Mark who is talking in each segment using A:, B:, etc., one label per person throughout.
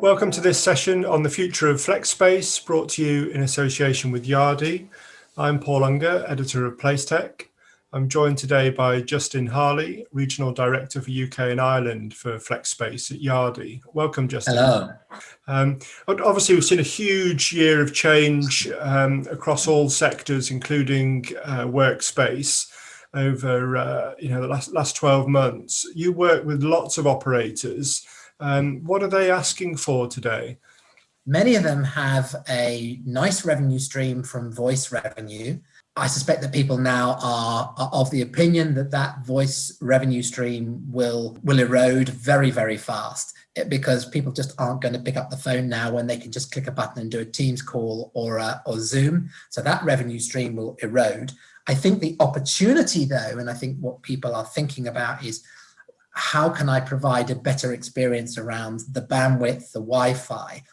A: Welcome to this session on the future of flex space, brought to you in association with Yardi. I'm Paul Unger, editor of PlaceTech. I'm joined today by Justin Harley, Regional Director for UK and Ireland for flex space at Yardi. Welcome, Justin.
B: Hello.
A: Obviously, we've seen a huge year of change across all sectors, including workspace over the last 12 months. You work with lots of operators. What are they asking for today?
B: Many of them have a nice revenue stream from voice revenue. I suspect that people now are of the opinion that that voice revenue stream will erode very, very fast, because people just aren't going to pick up the phone now when they can just click a button and do a Teams call or Zoom. So that revenue stream will erode. I think the opportunity, though, and I think what people are thinking about is, how can I provide a better experience around the bandwidth, the Wi-Fi?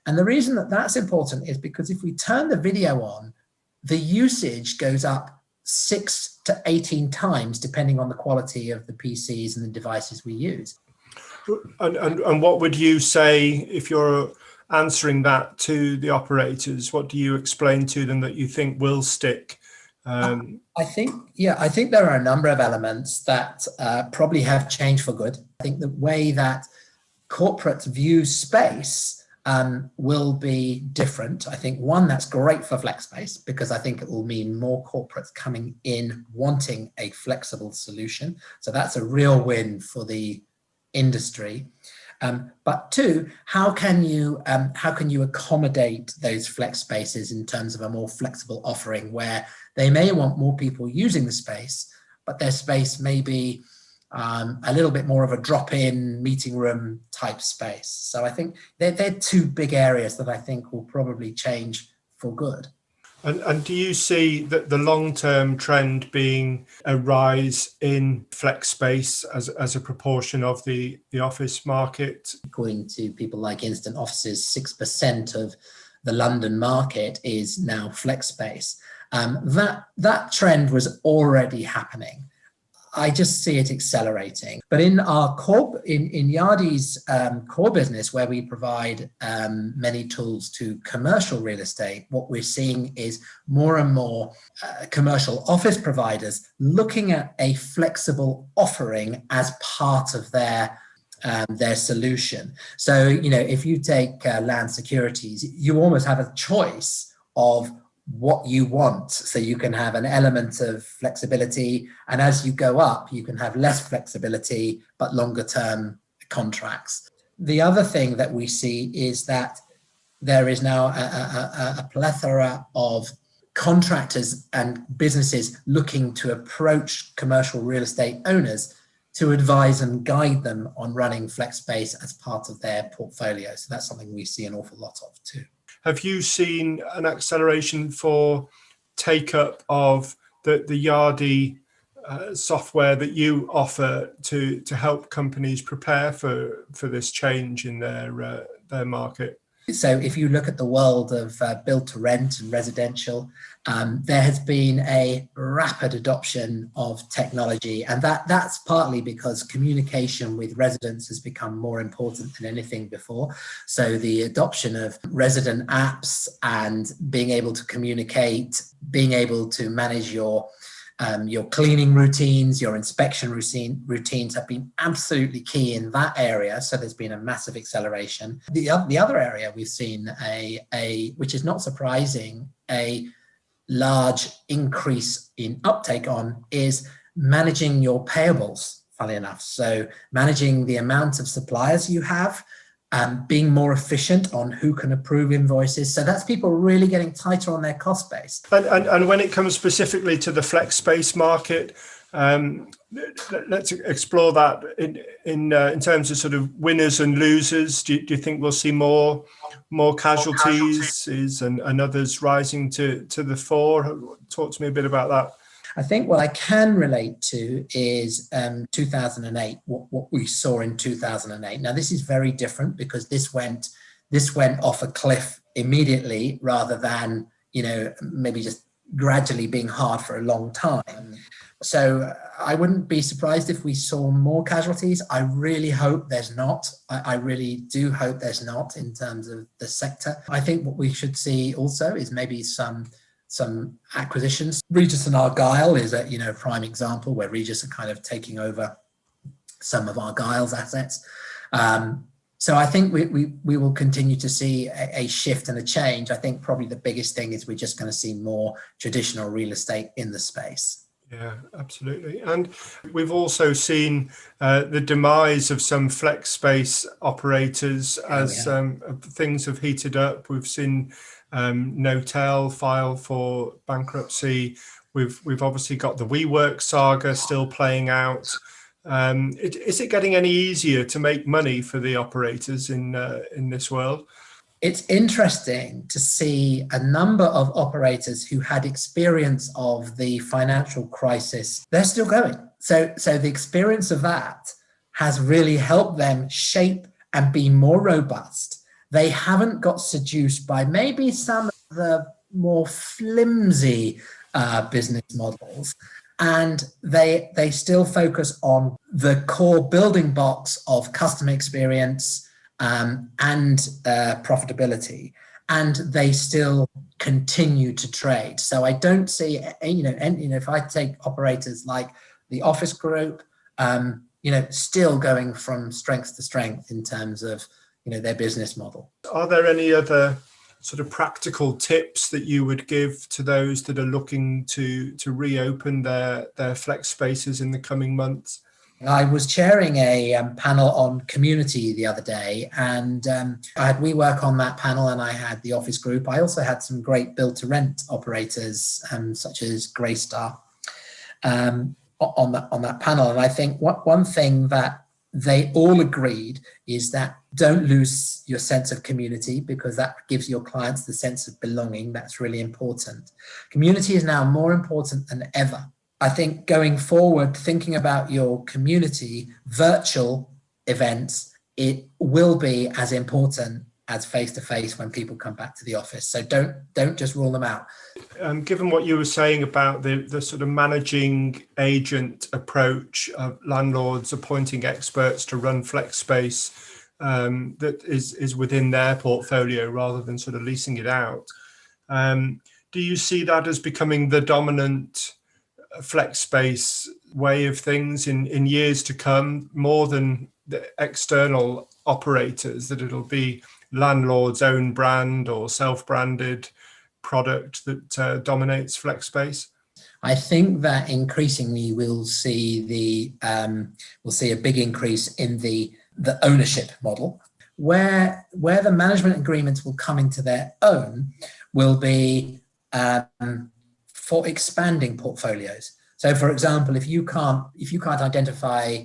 B: And the reason that that's important is because if we turn the video on, the usage goes up 6 to 18 times, depending on the quality of the PCs and the devices we use.
A: And what would you say if you're answering that to the operators? What do you explain to them that you think will stick?
B: I think there are a number of elements that probably have changed for good. I think the way that corporates view space will be different. I think one, that's great for flex space, because I think it will mean more corporates coming in wanting a flexible solution. So that's a real win for the industry. But two, how can you accommodate those flex spaces in terms of a more flexible offering, where they may want more people using the space, but their space may be a little bit more of a drop-in meeting room type space. So I think they're two big areas that I think will probably change for good.
A: And do you see that the long-term trend being a rise in flex space as a proportion of the office market?
B: According to people like Instant Offices, 6% of the London market is now flex space. That trend was already happening. I just see it accelerating. But in our in Yardi's core business, where we provide many tools to commercial real estate, what we're seeing is more and more commercial office providers looking at a flexible offering as part of their solution. So, if you take land securities, you almost have a choice of what you want. So you can have an element of flexibility, and as you go up, you can have less flexibility, but longer term contracts. The other thing that we see is that there is now a plethora of contractors and businesses looking to approach commercial real estate owners to advise and guide them on running flex space as part of their portfolio. So that's something we see an awful lot of too.
A: Have you seen an acceleration for take-up of the Yardi software that you offer to help companies prepare for this change in their market?
B: So if you look at the world of build to rent and residential, there has been a rapid adoption of technology, and that's partly because communication with residents has become more important than anything before. So the adoption of resident apps and being able to communicate, being able to manage your cleaning routines, your inspection routines have been absolutely key in that area. So there's been a massive acceleration. The other area we've seen which is not surprising, a large increase in uptake on is managing your payables, funnily enough. So managing the amount of suppliers you have, being more efficient on who can approve invoices. So that's people really getting tighter on their cost base.
A: And when it comes specifically to the flex space market, let's explore that in terms of sort of winners and losers. Do you think we'll see more casualties and others rising to the fore? Talk to me a bit about that.
B: I think what I can relate to is 2008, what we saw in 2008. Now, this is very different because this went off a cliff immediately, rather than maybe just gradually being hard for a long time. So I wouldn't be surprised if we saw more casualties. I really hope there's not. I really do hope there's not in terms of the sector. I think what we should see also is maybe some acquisitions. Regis and Argyle is a prime example where Regis are kind of taking over some of Argyle's assets. So I think we will continue to see a shift and a change. I think probably the biggest thing is we're just going to see more traditional real estate in the space.
A: Yeah, absolutely. And we've also seen the demise of some flex space operators as things have heated up. We've seen Notel file for bankruptcy. We've obviously got the WeWork saga still playing out. Is it getting any easier to make money for the operators in this world?
B: It's interesting to see a number of operators who had experience of the financial crisis. They're still going. So the experience of that has really helped them shape and be more robust. They haven't got seduced by maybe some of the more flimsy business models. And they still focus on the core building blocks of customer experience and profitability, and they still continue to trade. So I don't see, if I take operators like the Office Group, still going from strength to strength in terms of, their business model.
A: Are there any other sort of practical tips that you would give to those that are looking to reopen their flex spaces in the coming months?
B: I was chairing a panel on community the other day, and I had WeWork on that panel, and I had the Office Group. I also had some great build-to-rent operators, such as Greystar, on that panel. And I think one thing that they all agreed is that don't lose your sense of community, because that gives your clients the sense of belonging. That's really important. Community is now more important than ever. I think going forward, thinking about your community, virtual events, it will be as important as face-to-face when people come back to the office. So don't just rule them out.
A: Given what you were saying about the sort of managing agent approach of landlords appointing experts to run flex space that is within their portfolio rather than sort of leasing it out, do you see that as becoming the dominant flex space way of things in years to come, more than the external operators, that it'll be landlord's own brand or self-branded product that dominates flex space?
B: I think that increasingly we'll see a big increase in the ownership model, where the management agreements will come into their own will be for expanding portfolios. So, for example, if you can't identify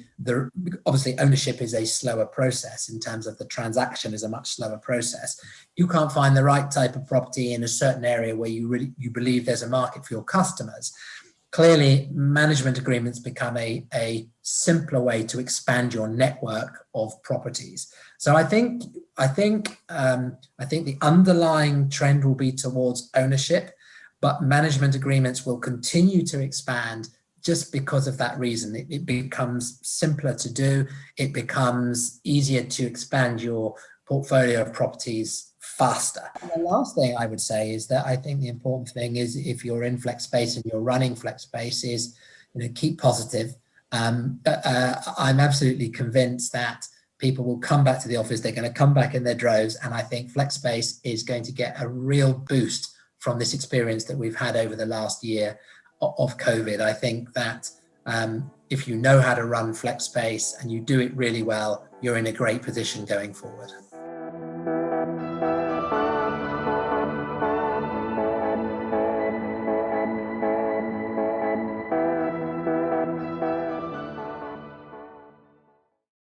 B: obviously ownership is a slower process in terms of the transaction is a much slower process. You can't find the right type of property in a certain area where you believe there's a market for your customers. Clearly, management agreements become a simpler way to expand your network of properties. So I think the underlying trend will be towards ownership, but management agreements will continue to expand just because of that reason. It becomes simpler to do. It becomes easier to expand your portfolio of properties faster. And the last thing I would say is that I think the important thing is, if you're in flex space and you're running flex space, is keep positive. I'm absolutely convinced that people will come back to the office. They're going to come back in their droves, and I think flex space is going to get a real boost from this experience that we've had over the last year of COVID. I think that if you know how to run flex space and you do it really well, you're in a great position going forward.